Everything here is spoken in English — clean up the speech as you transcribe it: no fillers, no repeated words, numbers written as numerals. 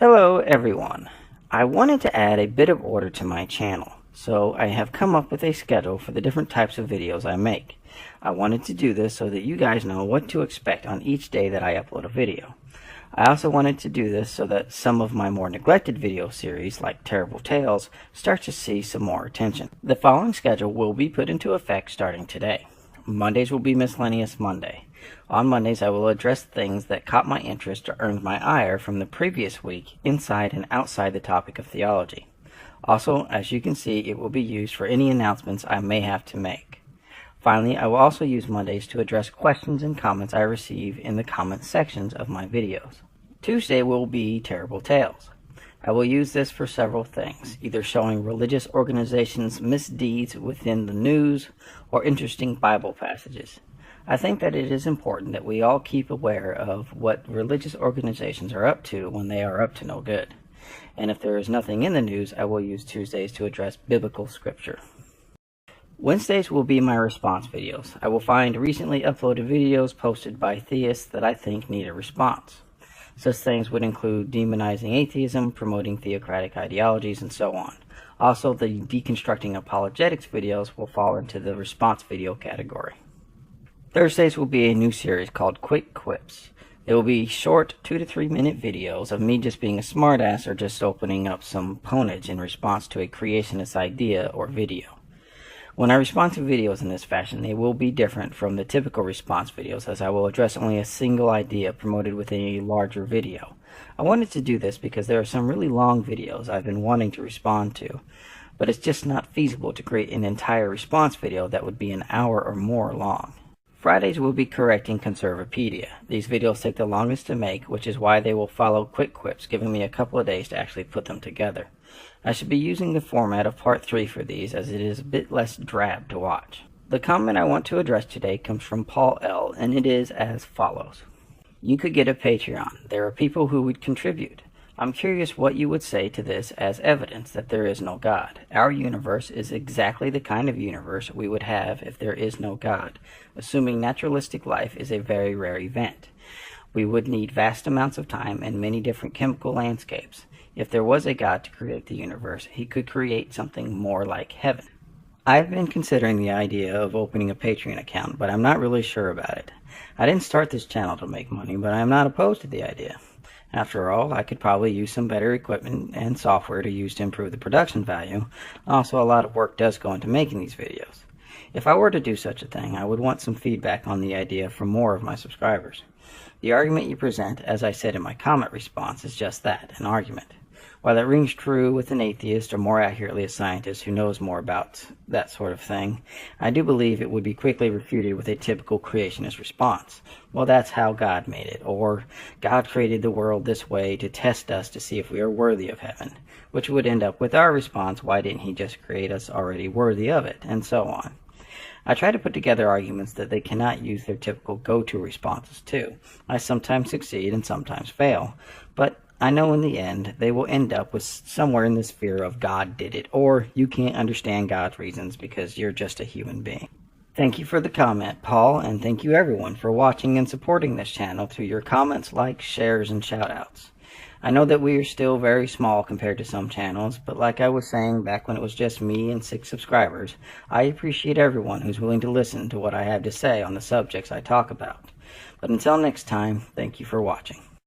Hello everyone. I wanted to add a bit of order to my channel, so I have come up with a schedule for the different types of videos I make. I wanted to do this so that you guys know what to expect on each day that I upload a video. I also wanted to do this so that some of my more neglected video series, like Terrible Tales, start to see some more attention. The following schedule will be put into effect starting today. Mondays will be Miscellaneous Monday. On Mondays, I will address things that caught my interest or earned my ire from the previous week inside and outside the topic of theology. Also, as you can see, it will be used for any announcements I may have to make. Finally, I will also use Mondays to address questions and comments I receive in the comment sections of my videos. Tuesday will be Terrible Tales. I will use this for several things, either showing religious organizations' misdeeds within the news or interesting Bible passages. I think that it is important that we all keep aware of what religious organizations are up to when they are up to no good. And if there is nothing in the news, I will use Tuesdays to address biblical scripture. Wednesdays will be my response videos. I will find recently uploaded videos posted by theists that I think need a response. Such things would include demonizing atheism, promoting theocratic ideologies, and so on. Also, the deconstructing apologetics videos will fall into the response video category. Thursdays will be a new series called Quick Quips. It will be short 2 to 3 minute videos of me just being a smartass or just opening up some ponage in response to a creationist idea or video. When I respond to videos in this fashion, they will be different from the typical response videos, as I will address only a single idea promoted within a larger video. I wanted to do this because there are some really long videos I've been wanting to respond to, but it's just not feasible to create an entire response video that would be an hour or more long. Fridays will be correcting Conservapedia. These videos take the longest to make, which is why they will follow Quick Quips, giving me a couple of days to actually put them together. I should be using the format of part 3 for these, as it is a bit less drab to watch. The comment I want to address today comes from Paul L., and it is as follows. You could get a Patreon. There are people who would contribute. I'm curious what you would say to this as evidence that there is no God. Our universe is exactly the kind of universe we would have if there is no God, assuming naturalistic life is a very rare event. We would need vast amounts of time and many different chemical landscapes. If there was a God to create the universe, he could create something more like heaven. I've been considering the idea of opening a Patreon account, but I'm not really sure about it. I didn't start this channel to make money, but I'm not opposed to the idea. After all, I could probably use some better equipment and software to use to improve the production value. Also, a lot of work does go into making these videos. If I were to do such a thing, I would want some feedback on the idea from more of my subscribers. The argument you present, as I said in my comment response, is just that, an argument. While it rings true with an atheist, or more accurately a scientist who knows more about that sort of thing, I do believe it would be quickly refuted with a typical creationist response. Well, that's how God made it, or God created the world this way to test us to see if we are worthy of heaven, which would end up with our response, why didn't he just create us already worthy of it, and so on. I try to put together arguments that they cannot use their typical go-to responses to. I sometimes succeed and sometimes fail, but I know in the end they will end up with somewhere in the sphere of God did it, or you can't understand God's reasons because you're just a human being. Thank you for the comment, Paul, and thank you everyone for watching and supporting this channel through your comments, likes, shares, and shoutouts. I know that we are still very small compared to some channels, but like I was saying back when it was just me and 6 subscribers, I appreciate everyone who's willing to listen to what I have to say on the subjects I talk about. But until next time, thank you for watching.